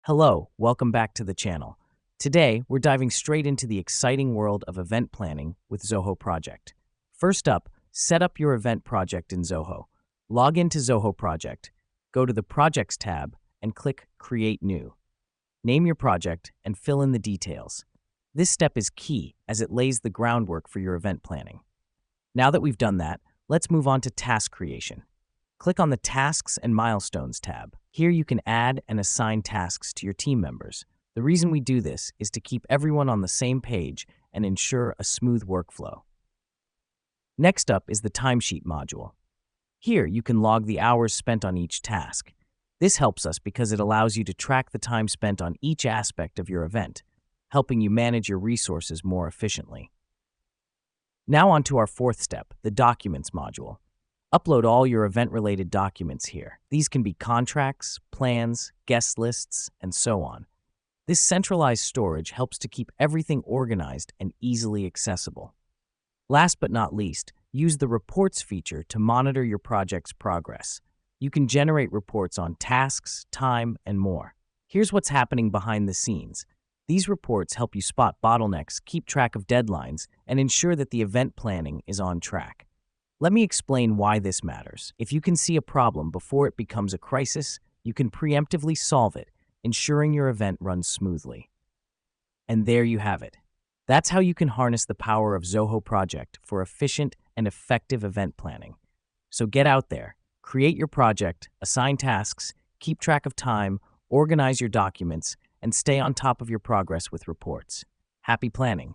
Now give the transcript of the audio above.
Hello, welcome back to the channel. Today, we're diving straight into the exciting world of event planning with Zoho Project. First up, set up your event project in Zoho. Log into Zoho Project, go to the Projects tab, and click Create New. Name your project and fill in the details. This step is key as it lays the groundwork for your event planning. Now that we've done that, let's move on to task creation. Click on the Tasks and Milestones tab. Here you can add and assign tasks to your team members. The reason we do this is to keep everyone on the same page and ensure a smooth workflow. Next up is the timesheet module. Here you can log the hours spent on each task. This helps us because it allows you to track the time spent on each aspect of your event, helping you manage your resources more efficiently. Now on to our fourth step, the Documents module. Upload all your event-related documents here. These can be contracts, plans, guest lists, and so on. This centralized storage helps to keep everything organized and easily accessible. Last but not least, use the Reports feature to monitor your project's progress. You can generate reports on tasks, time, and more. Here's what's happening behind the scenes. These reports help you spot bottlenecks, keep track of deadlines, and ensure that the event planning is on track. Let me explain why this matters. If you can see a problem before it becomes a crisis, you can preemptively solve it, ensuring your event runs smoothly. And there you have it. That's how you can harness the power of Zoho Project for efficient and effective event planning. So get out there, create your project, assign tasks, keep track of time, organize your documents, and stay on top of your progress with reports. Happy planning!